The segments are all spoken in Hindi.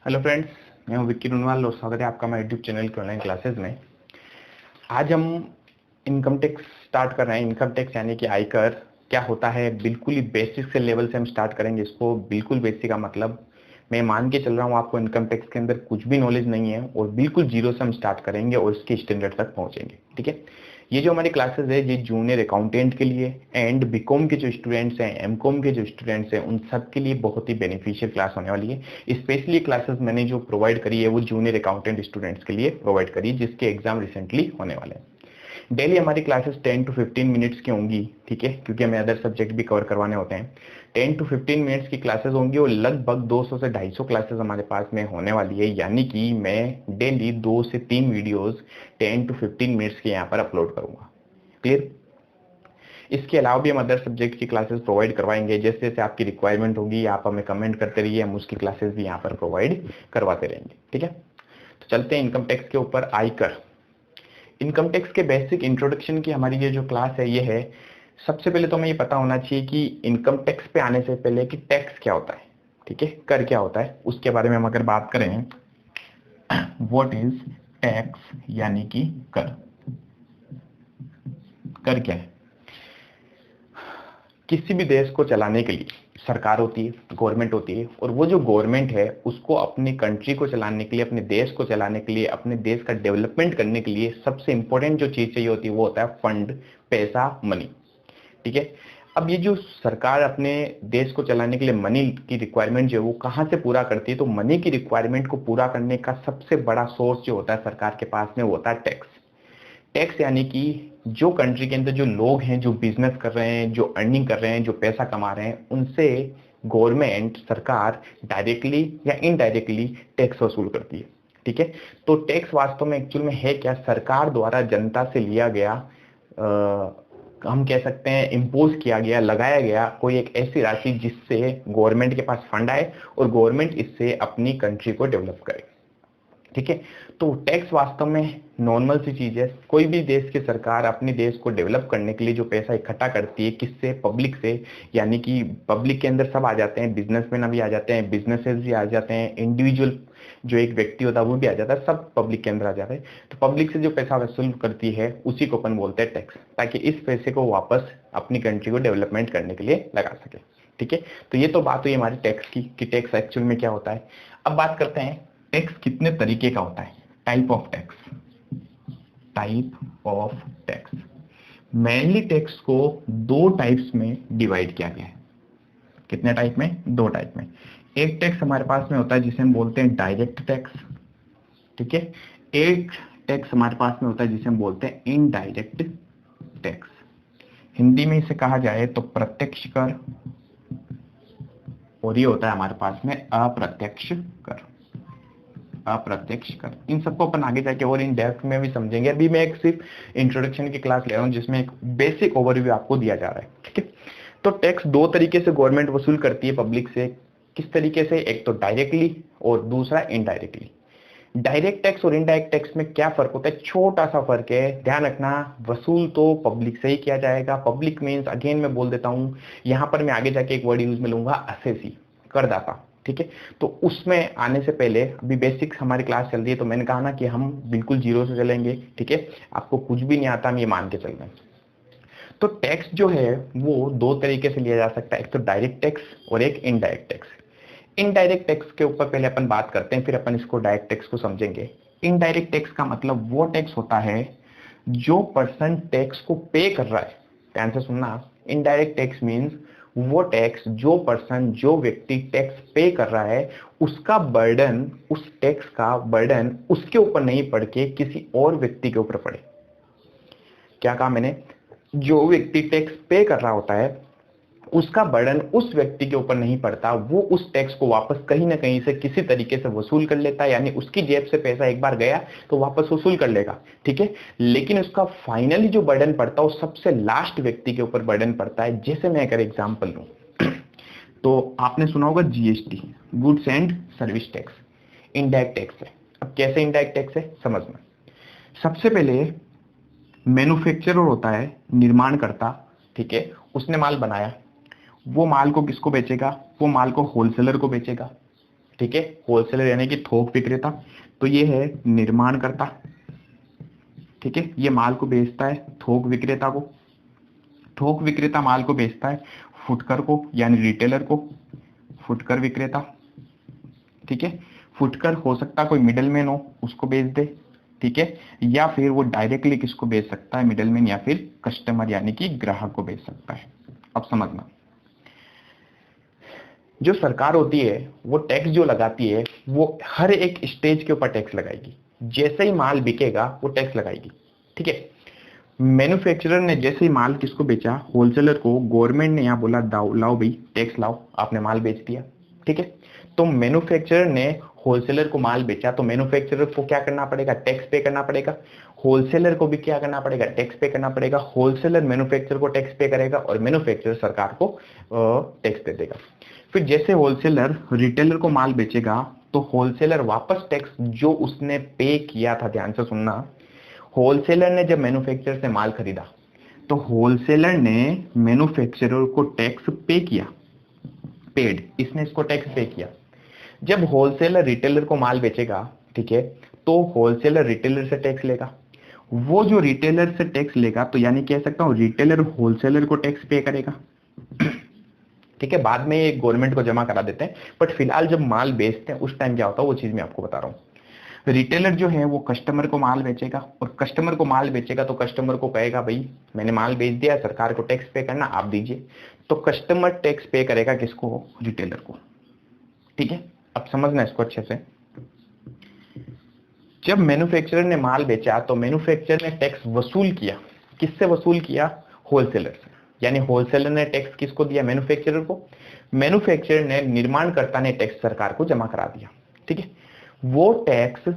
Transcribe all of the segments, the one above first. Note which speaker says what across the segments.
Speaker 1: हेलो फ्रेंड्स, मैं हूं विक्की रुनवाल और स्वागत है आपका मेरे यूट्यूब चैनल के ऑनलाइन क्लासेस में। आज हम इनकम टैक्स स्टार्ट कर रहे हैं। इनकम टैक्स यानी कि आयकर क्या होता है, बिल्कुल ही बेसिक से लेवल से हम स्टार्ट करेंगे इसको। बिल्कुल बेसिक का मतलब मैं मान के चल रहा हूँ आपको इनकम टैक्स के अंदर कुछ भी नॉलेज नहीं है और बिल्कुल जीरो से हम स्टार्ट करेंगे और इसके स्टैंडर्ड तक पहुंचेंगे। ठीक है, ये जो हमारी क्लासेस है ये जूनियर अकाउंटेंट के लिए एंड बीकॉम के जो स्टूडेंट्स हैं, एमकॉम के जो स्टूडेंट्स हैं, उन सब के लिए बहुत ही बेनिफिशियल क्लास होने वाली है। स्पेशली क्लासेस मैंने जो प्रोवाइड करी है वो जूनियर अकाउंटेंट स्टूडेंट्स के लिए प्रोवाइड करी है, जिसके एग्जाम रिसेंटली होने वाले हैं। डेली हमारी क्लासेस 10 to 15 मिनट्स की होंगी। ठीक है, क्योंकि हमें अदर सब्जेक्ट भी कवर करवाने होते हैं। 10 to 15 मिनट्स की क्लासेस होंगी और लगभग 200 से 250 क्लासेस हमारे पास में होने वाली है। यानी कि मैं डेली 2 से 3 वीडियोस 10 to 15 मिनट्स के यहाँ पर अपलोड करूंगा। क्लियर? इसके अलावा भी हम अदर सब्जेक्ट की क्लासेस प्रोवाइड करवाएंगे। जैसे जैसे आपकी रिक्वायरमेंट होगी आप हमें कमेंट करते रहिए, हम उसकी क्लासेस भी यहाँ पर प्रोवाइड करवाते रहेंगे। ठीक है, तो चलते हैं इनकम टैक्स के ऊपर। आयकर, इनकम टैक्स के बेसिक इंट्रोडक्शन की हमारी ये जो क्लास है ये है। सबसे पहले तो हमें ये पता होना चाहिए कि इनकम टैक्स पे आने से पहले कि टैक्स क्या होता है। ठीक है, कर क्या होता है उसके बारे में हम अगर बात करें, व्हाट इज टैक्स यानी कि कर। कर क्या है? किसी भी देश को चलाने के लिए सरकार होती है, गवर्नमेंट होती है, और वो जो गवर्नमेंट है उसको अपनी कंट्री को चलाने के लिए, अपने देश को चलाने के लिए, अपने देश का डेवलपमेंट करने के लिए सबसे इंपॉर्टेंट जो चीज चाहिए होती है वो होता है फंड, पैसा, मनी। ठीक है, अब ये जो सरकार अपने देश को चलाने के लिए मनी की रिक्वायरमेंट जो है वो कहाँ से पूरा करती है, तो मनी की रिक्वायरमेंट को पूरा करने का सबसे बड़ा सोर्स जो होता है सरकार के पास में वो होता है टैक्स। टैक्स यानी कि जो कंट्री के अंदर जो लोग हैं, जो बिजनेस कर रहे हैं, जो अर्निंग कर रहे हैं, जो पैसा कमा रहे हैं, उनसे गवर्नमेंट, सरकार डायरेक्टली या इनडायरेक्टली टैक्स वसूल करती है। ठीक है, तो टैक्स वास्तव में एक्चुअल में है क्या? सरकार द्वारा जनता से लिया गया, हम कह सकते हैं इम्पोज किया गया, लगाया गया कोई एक ऐसी राशि जिससे गवर्नमेंट के पास फंड आए और गवर्नमेंट इससे अपनी कंट्री को डेवलप करे। ठीक है, तो टैक्स वास्तव में नॉर्मल सी चीज है। कोई भी देश की सरकार अपने देश को डेवलप करने के लिए जो पैसा इकट्ठा करती है, किससे? पब्लिक से। यानी कि पब्लिक के अंदर सब आ जाते हैं, बिजनेसमैन भी आ जाते हैं, बिजनेसेस भी आ जाते हैं, इंडिविजुअल जो एक व्यक्ति होता है वो भी आ जाता है, सब पब्लिक के अंदर आ जाते हैं। तो पब्लिक से जो पैसा वसूल करती है उसी को अपन बोलते हैं टैक्स, ताकि इस पैसे को वापस अपनी कंट्री को डेवलपमेंट करने के लिए लगा सके। ठीक है, तो ये तो बात हुई हमारी टैक्स की कि टैक्स एक्चुअल में क्या होता है। अब बात करते हैं टैक्स कितने तरीके का होता है। Type of tax, type of tax. Mainly tax को दो टाइप्स में डिवाइड किया गया है। कितने टाइप में? दो टाइप में। एक टैक्स हमारे पास में होता है जिसे हम बोलते हैं डायरेक्ट टैक्स। ठीक है, एक टैक्स हमारे पास में होता है जिसे हम बोलते हैं इनडायरेक्ट टैक्स। हिंदी में इसे कहा जाए तो प्रत्यक्ष कर, और ये होता है हमारे पास में अप्रत्यक्ष कर। अप्रत्यक्ष कर, इन सबको अपन आगे जाके और इन डेप्थ में भी समझेंगे। अभी मैं एक सिर्फ इंट्रोडक्शन की क्लास ले रहा हूं जिसमें एक बेसिक ओवरव्यू आपको दिया जा रहा है। ठीक है, तो टैक्स दो तरीके से गवर्नमेंट वसूल करती है पब्लिक से। किस तरीके से? एक तो डायरेक्टली और दूसरा इनडायरेक्टली। डायरेक्ट टैक्स और इनडायरेक्ट टैक्स में क्या फर्क होता है? छोटा सा फर्क है, ध्यान रखना। वसूल तो पब्लिक से ही किया जाएगा। पब्लिक मीन्स, अगेन मैं बोल देता हूं, यहां पर मैं आगे जाके एक वर्ड यूज में लूंगा, असेसी, करदाता। ठीक है, तो उसमें आने से पहले अभी बेसिक्स हमारी क्लास चल रही है, तो मैंने कहा ना कि हम बिल्कुल जीरो से चलेंगे। ठीक है, आपको कुछ भी नहीं आता हम ये मान के चल रहे हैं। तो टैक्स जो है वो दो तरीके से लिया जा सकता है, एक तो डायरेक्ट टैक्स और एक इनडायरेक्ट टैक्स। इनडायरेक्ट टैक्स के ऊपर पहले अपन बात करते हैं, फिर अपन इसको डायरेक्ट टैक्स को समझेंगे। इनडायरेक्ट टैक्स का मतलब वो टैक्स होता है जो पर्सन टैक्स को पे कर रहा है। ध्यान से सुनना, इनडायरेक्ट टैक्स मीन्स वो टैक्स जो पर्सन, जो व्यक्ति टैक्स पे कर रहा है, उसका बर्डन, उस टैक्स का बर्डन उसके ऊपर नहीं पड़ के किसी और व्यक्ति के ऊपर पड़े। क्या कहा मैंने? जो व्यक्ति टैक्स पे कर रहा होता है उसका बर्डन उस व्यक्ति के ऊपर नहीं पड़ता, वो उस टैक्स को वापस कहीं ना कहीं से किसी तरीके से वसूल कर लेता है। यानी उसकी जेब से पैसा एक बार गया तो वापस वसूल कर लेगा। ठीक है, लेकिन उसका फाइनली जो बर्डन पड़ता है वो सबसे लास्ट व्यक्ति के ऊपर बर्डन पड़ता है। जैसे मैं अगर एग्जांपल लूं तो आपने सुना होगा GST, goods and service tax, indirect tax है। अब कैसे इनडायरेक्ट टैक्स है समझना। सबसे पहले मैन्युफैक्चरर होता है, निर्माणकर्ता। ठीक है, उसने माल बनाया, वो माल को किसको बेचेगा? वो माल को होलसेलर को बेचेगा। ठीक है। होलसेलर यानी कि थोक विक्रेता, तो ये है निर्माणकर्ता, ठीक है, ये माल को बेचता है थोक विक्रेता को, थोक विक्रेता माल को बेचता है फुटकर को यानी रिटेलर को, फुटकर विक्रेता, ठीक है। फुटकर हो सकता है कोई मिडलमैन हो उसको बेच दे, ठीक है, या फिर वो डायरेक्टली किसको बेच सकता है, मिडलमैन या फिर कस्टमर यानी कि ग्राहक को बेच सकता है। अब समझना, जो सरकार होती है वो टैक्स जो लगाती है वो हर एक स्टेज के ऊपर टैक्स लगाएगी। जैसे ही माल बिकेगा वो टैक्स लगाएगी, ठीक है। मैन्युफैक्चरर ने जैसे ही माल किसको बेचा, होलसेलर को, गवर्नमेंट ने यहाँ बोला लाओ भाई टैक्स लाओ, आपने माल बेच दिया, ठीक है। तो मैन्युफैक्चरर ने होलसेलर को माल बेचा, तो मैन्युफैक्चरर को क्या करना पड़ेगा, टैक्स पे करना पड़ेगा। होलसेलर को भी क्या करना पड़ेगा, टैक्स पे करना पड़ेगा। होलसेलर मैन्युफैक्चरर को टैक्स पे करेगा और मैन्युफैक्चरर सरकार को टैक्स दे देगा। फिर जैसे होलसेलर रिटेलर को माल बेचेगा तो होलसेलर वापस टैक्स जो उसने पे किया था, ध्यान से सुनना, होलसेलर ने जब मैन्युफैक्चरर से माल खरीदा तो होलसेलर ने मैन्युफैक्चरर को टैक्स पे किया, पेड, इसने इसको टैक्स पे किया। जब होलसेलर रिटेलर को माल बेचेगा, ठीक है, तो होलसेलर रिटेलर से टैक्स लेगा। वो जो रिटेलर से टैक्स लेगा तो यानी कह सकता हूं रिटेलर होलसेलर को टैक्स पे करेगा, ठीक है। बाद में ये गवर्नमेंट को जमा करा देते हैं, बट फिलहाल जब माल बेचते हैं उस टाइम क्या होता है वो चीज मैं आपको बता रहा हूँ। रिटेलर जो है वो कस्टमर को माल बेचेगा, और कस्टमर को माल बेचेगा तो कस्टमर को कहेगा भाई मैंने माल बेच दिया, सरकार को टैक्स पे करना, आप दीजिए। तो कस्टमर टैक्स पे करेगा किसको, रिटेलर को, ठीक है। अब समझना इसको अच्छे से, जब मैन्युफैक्चरर ने माल बेचा तो मैन्युफैक्चरर ने टैक्स वसूल किया, किससे वसूल किया, होलसेलर से, यानी होलसेलर ने टैक्स किसको दिया, मैन्युफैक्चरर को। मैन्युफैक्चरर ने, निर्माणकर्ता ने टैक्स सरकार को जमा करा दिया, ठीक है। वो टैक्स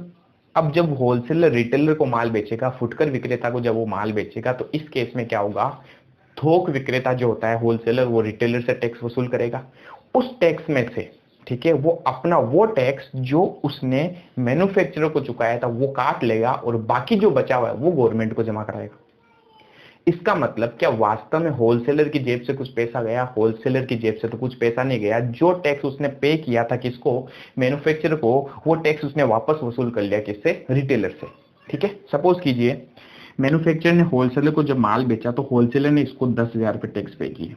Speaker 1: अब जब होलसेलर रिटेलर को माल बेचेगा, फुटकर विक्रेता को जब वो माल बेचेगा, तो इस केस में क्या होगा, थोक विक्रेता जो होता है होलसेलर, वो रिटेलर से टैक्स वसूल करेगा। उस टैक्स में से, ठीक है, वो अपना वो टैक्स जो उसने मैन्युफैक्चरर को चुकाया था वो काट लेगा, और बाकी जो बचा हुआ है वो गवर्नमेंट को जमा कराएगा। इसका मतलब क्या, वास्तव में होलसेलर की जेब से कुछ पैसा गया, होलसेलर की जेब से तो कुछ पैसा नहीं गया। जो टैक्स उसने पे किया था किसको, मैन्युफैक्चरर को, वो टैक्स उसने वापस वसूल कर लिया, किससे, रिटेलर से, ठीक है। सपोज कीजिए मैन्युफैक्चरर ने होलसेलर को जब माल बेचा तो होलसेलर ने इसको 10,000 रुपए टैक्स पे किए,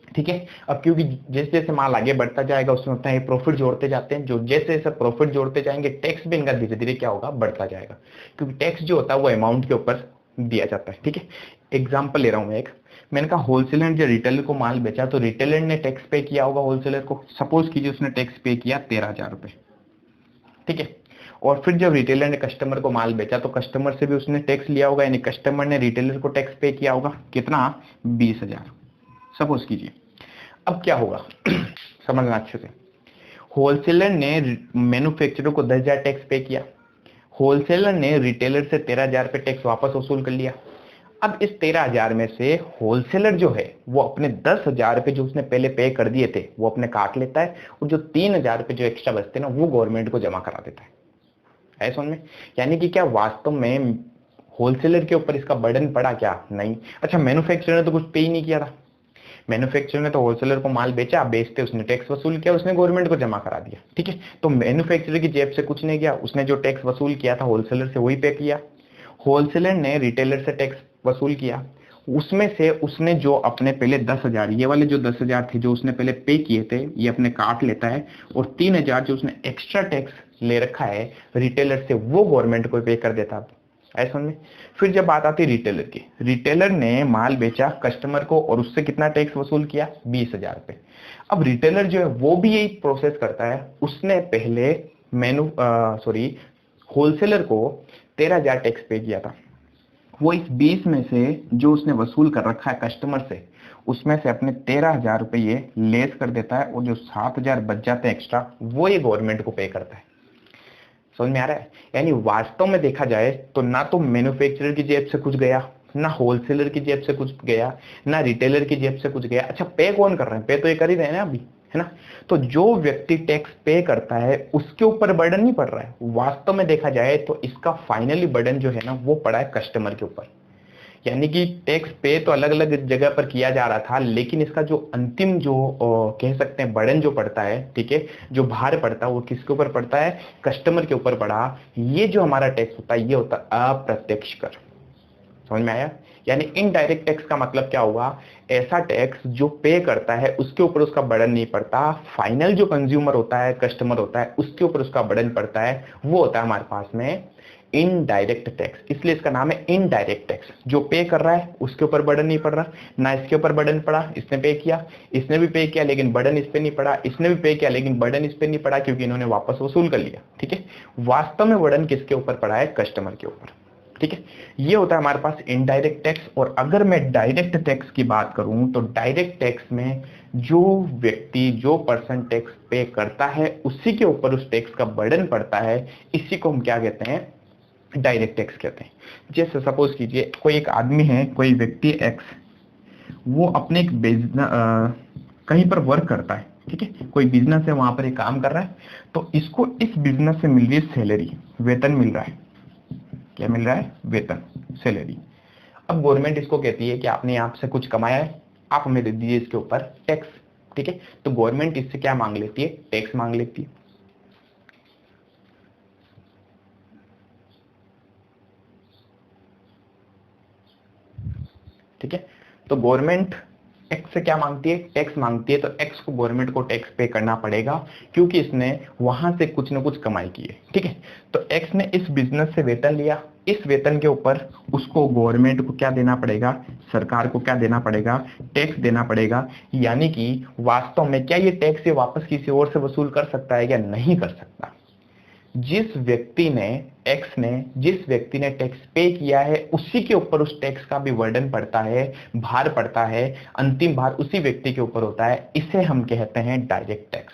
Speaker 1: ठीक है। अब क्योंकि जैसे जैसे माल आगे बढ़ता जाएगा उसमें होता है प्रॉफिट जोड़ते जाते हैं, जो जैसे जैसे प्रॉफिट जोड़ते जाएंगे टैक्स भी इनका धीरे धीरे क्या होगा, बढ़ता जाएगा, क्योंकि टैक्स जो होता है वो अमाउंट के ऊपर दिया जाता है, ठीक है। एग्जाम्पल ले रहा हूं मैं एक, मैंने कहा होलसेलर ने जो रिटेलर को माल बेचा तो रिटेलर ने टैक्स पे किया होगा होलसेलर को, सपोज कीजिए उसने टैक्स पे किया 13,000 रुपए, ठीक है। और फिर जब रिटेलर ने कस्टमर को माल बेचा तो कस्टमर से भी उसने टैक्स लिया होगा, यानी कस्टमर ने रिटेलर को टैक्स पे किया होगा, कितना, 20,000 सपोज कीजिए। अब क्या होगा समझना अच्छे से, होलसेलर ने मैन्युफैक्चरर को 10,000 टैक्स पे किया, होलसेलर ने रिटेलर से 13,000 पे टैक्स वापस वसूल कर लिया। अब इस 13,000 में से होलसेलर जो है वो अपने 10,000 रुपए जो उसने पहले पे कर दिए थे वो अपने काट लेता है, और जो 3,000 रुपए जो एक्स्ट्रा बचते हैं ना वो गवर्नमेंट को जमा करा देता है। ऐसा में यानी कि क्या वास्तव में होलसेलर के ऊपर इसका बर्डन पड़ा क्या, नहीं। अच्छा, मैन्युफैक्चरर ने तो कुछ पे ही नहीं किया था, मैन्युफैक्चरर ने तो होलसेलर को माल बेचा, बेचते उसने टैक्स वसूल किया, उसने गवर्नमेंट को जमा करा दिया, ठीक है। तो मैन्युफैक्चरर की जेब से कुछ नहीं गया, उसने जो टैक्स वसूल किया था होलसेलर से वही पे किया। होलसेलर ने रिटेलर से टैक्स वसूल किया, उसमें से उसने जो अपने पहले 10,000, ये वाले जो 10,000 थे जो उसने पहले पे किए थे ये अपने काट लेता है, और 3,000 जो उसने एक्स्ट्रा टैक्स ले रखा है रिटेलर से वो गवर्नमेंट को पे कर देता। ऐसा में फिर जब बात आती रिटेलर की, रिटेलर ने माल बेचा कस्टमर को और उससे कितना टैक्स वसूल किया, 20,000 रुपए। अब रिटेलर जो है वो भी यही प्रोसेस करता है, उसने पहले होलसेलर को 13,000 टैक्स पे किया था, वो इस 20 में से जो उसने वसूल कर रखा है कस्टमर से उसमें से अपने 13,000 रुपए ये लेस कर देता है, और जो 7,000 बच जाते हैं एक्स्ट्रा वो ये गवर्नमेंट को पे करता है। समझ में आ रहा है, यानी वास्तव में देखा जाए तो ना तो मैन्युफैक्चरर की जेब से कुछ गया, ना होलसेलर की जेब से कुछ गया, ना रिटेलर की जेब से कुछ गया। अच्छा, पे कौन कर रहे हैं, पे तो ये कर ही रहे हैं ना अभी, है ना। तो जो व्यक्ति टैक्स पे करता है उसके ऊपर बर्डन नहीं पड़ रहा है, वास्तव में देखा जाए तो इसका फाइनली बर्डन जो है ना वो पड़ा है कस्टमर के ऊपर, यानी कि टैक्स पे तो अलग अलग जगह पर किया जा रहा था, लेकिन इसका जो अंतिम जो कह सकते हैं बर्डन जो पड़ता है, ठीक है, जो भार पड़ता है वो किसके ऊपर पड़ता है? कस्टमर के ऊपर पड़ा। ये जो हमारा टैक्स होता है ये होता है अप्रत्यक्ष कर। समझ में आया? यानी इनडायरेक्ट टैक्स का मतलब क्या हुआ? ऐसा टैक्स जो पे करता है उसके ऊपर उसका बर्डन नहीं पड़ता, फाइनल जो कंज्यूमर होता है, कस्टमर होता है, उसके ऊपर उसका बर्डन पड़ता है, वो होता है हमारे पास में इनडायरेक्ट टैक्स। इसलिए इसका नाम है इनडायरेक्ट टैक्स। जो पे कर रहा है उसके ऊपर बर्डन नहीं पड़ रहा, ना इसके ऊपर बर्डन पड़ा, इसने पे किया, इसने भी पे किया लेकिन बर्डन इस पे नहीं पड़ा, इसने भी पे किया लेकिन बर्डन इस पे नहीं पड़ा, क्योंकि इन्होंने वापस वसूल कर लिया। ठीक है, वास्तव में बर्डन किसके ऊपर पड़ा है? कस्टमर के ऊपर। ठीक है, ये होता है हमारे पास इनडायरेक्ट टैक्स। और अगर मैं डायरेक्ट टैक्स की बात करूं तो डायरेक्ट टैक्स में जो व्यक्ति, जो पर्सन टैक्स पे करता है उसी के ऊपर उस टैक्स का बर्डन पड़ता है, इसी को हम क्या कहते हैं? डायरेक्ट टैक्स कहते हैं। जैसे सपोज कीजिए कोई एक आदमी है, कोई व्यक्ति एक्स, वो अपने एक बिजनेस कहीं पर वर्क करता है, ठीक है, कोई बिजनेस है, वहां पर एक काम कर रहा है, तो इसको इस बिजनेस से मिल रही है सैलरी, वेतन मिल रहा है। क्या मिल रहा है? वेतन, सैलरी। अब गवर्नमेंट इसको कहती है कि आपने यहाँ से कुछ कमाया है, आप हमें दे दीजिए इसके ऊपर टैक्स। ठीक है, तो गवर्नमेंट इससे क्या मांग लेती है? टैक्स मांग लेती है। ठीक है, तो गवर्नमेंट एक्स से क्या मांगती है? टैक्स मांगती है। तो एक्स को, गवर्नमेंट को टैक्स पे करना पड़ेगा क्योंकि इसने वहां से कुछ ना कुछ कमाई की है। ठीक है, तो एक्स ने इस बिजनेस से वेतन लिया, इस वेतन के ऊपर उसको गवर्नमेंट को क्या देना पड़ेगा? सरकार को क्या देना पड़ेगा? टैक्स देना पड़ेगा। यानी कि वास्तव में क्या ये टैक्स ये वापस किसी और से वसूल कर सकता है? या नहीं कर सकता। जिस व्यक्ति ने, एक्स ने, जिस व्यक्ति ने टैक्स पे किया है उसी के ऊपर उस टैक्स का भी बर्डन पड़ता है, भार पड़ता है, अंतिम भार उसी व्यक्ति के ऊपर होता है। इसे हम कहते हैं डायरेक्ट टैक्स।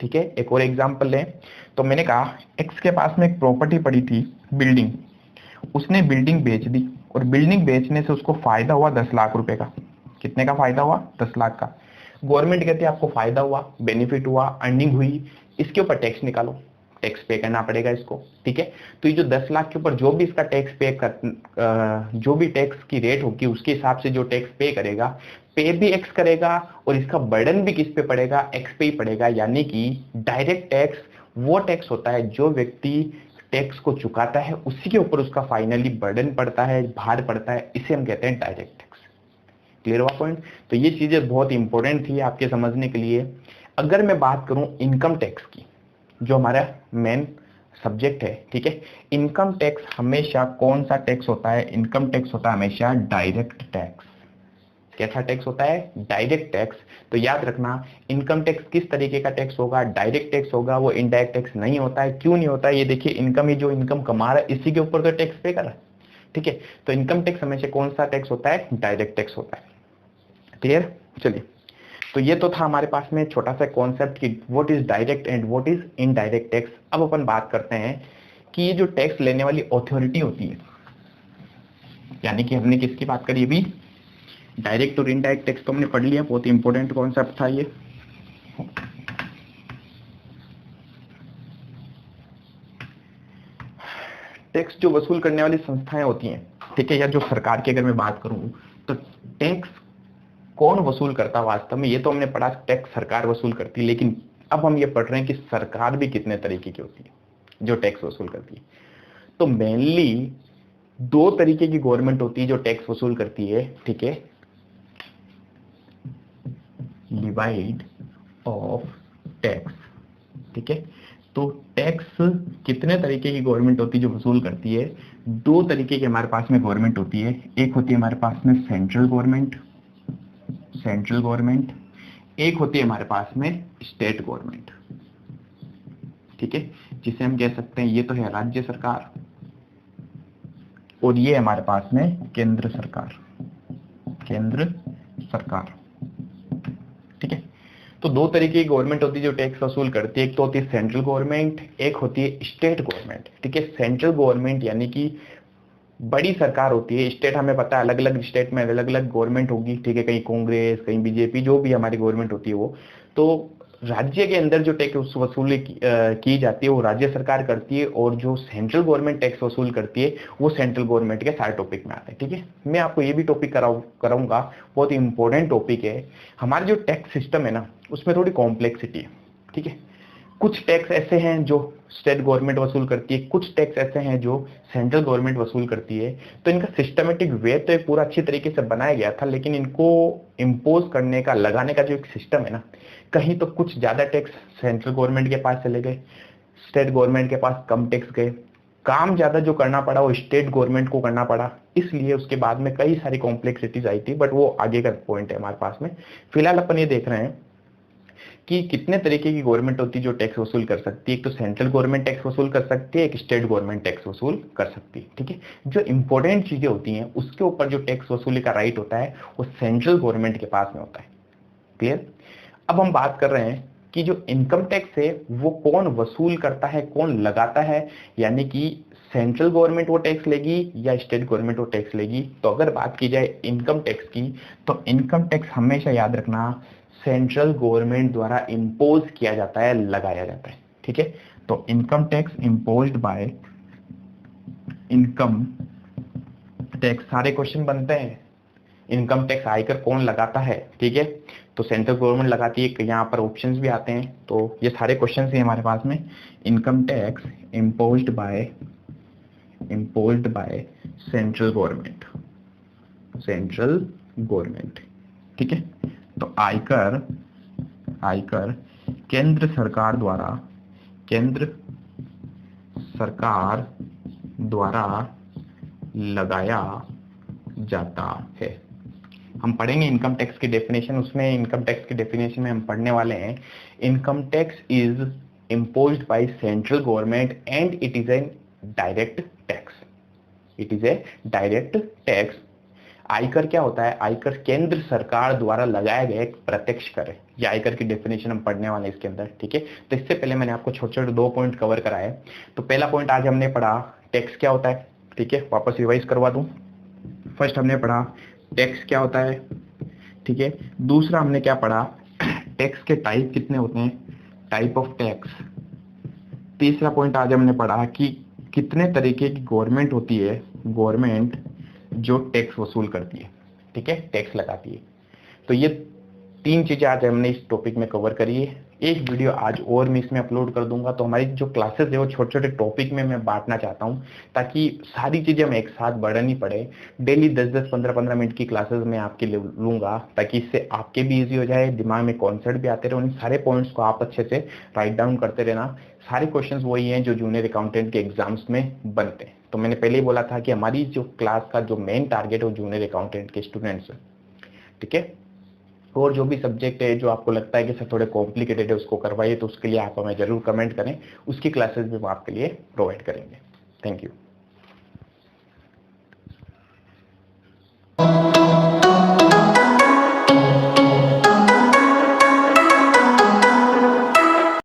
Speaker 1: ठीक है, एक और एग्जांपल लें तो मैंने कहा एक्स के पास में एक प्रॉपर्टी पड़ी थी, बिल्डिंग, उसने बिल्डिंग बेच दी और बिल्डिंग बेचने से उसको फायदा हुआ 10 लाख रुपए का। कितने का फायदा हुआ? 10 लाख का। गवर्नमेंट कहती है आपको फायदा हुआ, बेनिफिट हुआ, अर्निंग हुई, इसके ऊपर टैक्स निकालो, टैक्स पे करना पड़ेगा इसको। ठीक है, तो ये जो 10 लाख के ऊपर जो भी इसका टैक्स पे कर, जो भी टैक्स की रेट होगी उसके हिसाब से जो टैक्स पे करेगा, पे भी एक्स करेगा और इसका बर्डन भी किस पे पड़ेगा? एक्स पे ही पड़ेगा। यानी कि डायरेक्ट टैक्स वो टैक्स होता है जो व्यक्ति टैक्स को चुकाता है उसी के ऊपर उसका फाइनली बर्डन पड़ता है, भार पड़ता है, इसे हम कहते हैं डायरेक्ट टैक्स। क्लियर हुआ पॉइंट? तो ये चीजें बहुत इंपॉर्टेंट थी आपके समझने के लिए। अगर मैं बात करूं इनकम टैक्स की, जो हमारा मेन सब्जेक्ट है, ठीक है, इनकम टैक्स हमेशा कौन सा टैक्स होता है? इनकम टैक्स होता है हमेशा डायरेक्ट टैक्स। कैसा टैक्स होता है? Direct tax. तो याद रखना, इनकम टैक्स किस तरीके का टैक्स होगा? डायरेक्ट टैक्स होगा, वो इनडायरेक्ट टैक्स नहीं होता है। क्यों नहीं होता है? ये देखिए, इनकम ही जो इनकम कमा रहा है इसी के ऊपर तो टैक्स पे कर रहा है। ठीक है, तो इनकम टैक्स हमेशा कौन सा टैक्स होता है? डायरेक्ट टैक्स होता है। क्लियर? चलिए, तो ये तो था हमारे पास में छोटा सा कॉन्सेप्ट कि what is direct and what is indirect tax. अब अपन बात करते हैं कि ये जो टैक्स लेने वाली अथॉरिटी होती है, यानी कि हमने किसकी बात करी अभी? डायरेक्ट और इनडायरेक्ट टैक्स तो हमने पढ़ लिया, बहुत इंपॉर्टेंट कॉन्सेप्ट था ये। टैक्स जो वसूल करने वाली संस्थाएं होती हैं, ठीक है, या जो सरकार की अगर मैं बात करूं तो टैक्स कौन वसूल करता वास्तव में? ये तो हमने पढ़ा टैक्स सरकार वसूल करती है, लेकिन अब हम ये पढ़ रहे हैं कि सरकार भी कितने तरीके की होती है जो टैक्स वसूल करती है। तो मेनली दो तरीके की गवर्नमेंट होती है जो टैक्स वसूल करती है। ठीक है, डिवाइड ऑफ टैक्स। ठीक है, तो टैक्स कितने तरीके की गवर्नमेंट होती है जो वसूल करती है? दो तरीके की हमारे पास में गवर्नमेंट होती है। एक होती है हमारे पास में सेंट्रल गवर्नमेंट, सेंट्रल गवर्नमेंट, एक होती है हमारे पास में स्टेट गवर्नमेंट। ठीक है, जिसे हम कह सकते हैं ये तो है राज्य सरकार और ये हमारे पास में केंद्र सरकार, केंद्र सरकार। ठीक है, तो दो तरीके की गवर्नमेंट होती है जो टैक्स वसूल करती है। एक तो होती है सेंट्रल गवर्नमेंट, एक होती है स्टेट गवर्नमेंट। ठीक है, सेंट्रल गवर्नमेंट यानी कि बड़ी सरकार होती है। स्टेट हमें पता है अलग अलग स्टेट में अलग अलग गवर्नमेंट होगी। ठीक है, कहीं कांग्रेस, कहीं बीजेपी, जो भी हमारी गवर्नमेंट होती है वो। तो राज्य के अंदर जो टैक्स वसूली की जाती है वो राज्य सरकार करती है, और जो सेंट्रल गवर्नमेंट टैक्स वसूल करती है वो सेंट्रल गवर्नमेंट के सारे टॉपिक में आते हैं। ठीक है, मैं आपको ये भी टॉपिक कराऊंगा, बहुत इंपॉर्टेंट टॉपिक है। हमारे जो टैक्स सिस्टम है ना उसमें थोड़ी कॉम्प्लेक्सिटी है। ठीक है, कुछ टैक्स ऐसे हैं जो स्टेट गवर्नमेंट वसूल करती है, कुछ टैक्स ऐसे हैं जो सेंट्रल गवर्नमेंट वसूल करती है। तो इनका सिस्टमेटिक वे तो एक पूरा अच्छी तरीके से बनाया गया था, लेकिन इनको इम्पोज करने का, लगाने का जो एक सिस्टम है ना, कहीं तो कुछ ज्यादा टैक्स सेंट्रल गवर्नमेंट के पास चले गए, स्टेट गवर्नमेंट के पास कम टैक्स गए, काम ज्यादा जो करना पड़ा वो स्टेट गवर्नमेंट को करना पड़ा, इसलिए उसके बाद में कई सारी कॉम्प्लेक्सिटीज आई थी। बट वो आगे का पॉइंट है हमारे पास में। फिलहाल अपन ये देख रहे हैं कि कितने तरीके की गवर्नमेंट होती है जो टैक्स वसूल कर सकती है। एक तो सेंट्रल गवर्नमेंट टैक्स वसूल कर सकती है, एक स्टेट गवर्नमेंट टैक्स वसूल कर सकती है। ठीक है, जो इंपॉर्टेंट चीजें होती हैं उसके ऊपर जो टैक्स वसूली का राइट होता है वो सेंट्रल गवर्नमेंट के पास में होता है। क्लियर? अब हम बात कर रहे हैं कि जो इनकम टैक्स है वो कौन वसूल करता है, कौन लगाता है, यानी कि सेंट्रल गवर्नमेंट वो टैक्स लेगी या स्टेट गवर्नमेंट वो टैक्स लेगी। तो अगर बात की जाए इनकम टैक्स की, तो इनकम टैक्स हमेशा याद रखना सेंट्रल गवर्नमेंट द्वारा इम्पोज किया जाता है, लगाया जाता है। ठीक है, तो income tax imposed by income tax, सारे क्वेश्चन बनते हैं। इनकम टैक्स आयकर कौन लगाता है? ठीक है, तो सेंट्रल गवर्नमेंट लगाती है। यहाँ पर ऑप्शंस भी आते हैं, तो ये सारे क्वेश्चन हैं हमारे पास में। Income tax imposed by central government, ठीक है। तो आयकर केंद्र सरकार द्वारा लगाया जाता है। हम पढ़ेंगे इनकम टैक्स की डेफिनेशन, उसमें इनकम टैक्स की डेफिनेशन में हम पढ़ने वाले हैं income tax is imposed by central government and it is an direct tax. आयकर क्या होता है? आयकर केंद्र सरकार द्वारा लगाया गया एक प्रत्यक्ष कर है। ये आयकर की डेफिनेशन हम पढ़ने वाले हैं इसके अंदर। ठीक है, तो इससे पहले मैंने आपको छोटे छोटे 2 पॉइंट कवर कराए। तो पहला पॉइंट आज हमने पढ़ा टैक्स क्या होता है। ठीक है, वापस रिवाइज करवा दूं। फर्स्ट हमने पढ़ा टैक्स क्या होता है। ठीक है, दूसरा हमने क्या पढ़ा, टैक्स के टाइप कितने होते हैं, टाइप ऑफ टैक्स। तीसरा पॉइंट आज हमने पढ़ा कि कितने तरीके की गवर्नमेंट होती है, गवर्नमेंट जो टैक्स वसूल करती है। ठीक है, टैक्स लगाती है। तो ये 3 चीजें आज हमने इस टॉपिक में कवर करी है। एक वीडियो आज और मैं इसमें अपलोड कर दूंगा। तो हमारी जो क्लासेस है वो छोटे छोटे टॉपिक में मैं बांटना चाहता हूँ, ताकि सारी चीजें हम एक साथ बढ़नी पड़े। डेली 10-10, 15-15 मिनट की क्लासेस मैं आपके लिए लूंगा, ताकि इससे आपके भी इजी हो जाए, दिमाग में कॉन्सेप्ट भी आते रहे। उन सारे पॉइंट्स को आप अच्छे से राइट डाउन करते रहना। सारे क्वेश्चंस वही हैं जो जूनियर अकाउंटेंट के एग्जाम्स में बनते हैं। तो मैंने पहले ही बोला था कि हमारी जो क्लास का जो मेन टारगेट है वो जूनियर अकाउंटेंट के स्टूडेंट्स है। ठीक है, और जो भी सब्जेक्ट है जो आपको लगता है कि सर थोड़े कॉम्प्लिकेटेड है उसको करवाइए, तो उसके लिए आप हमें जरूर कमेंट करें, उसकी क्लासेस भी हम आपके लिए प्रोवाइड करेंगे। Thank you.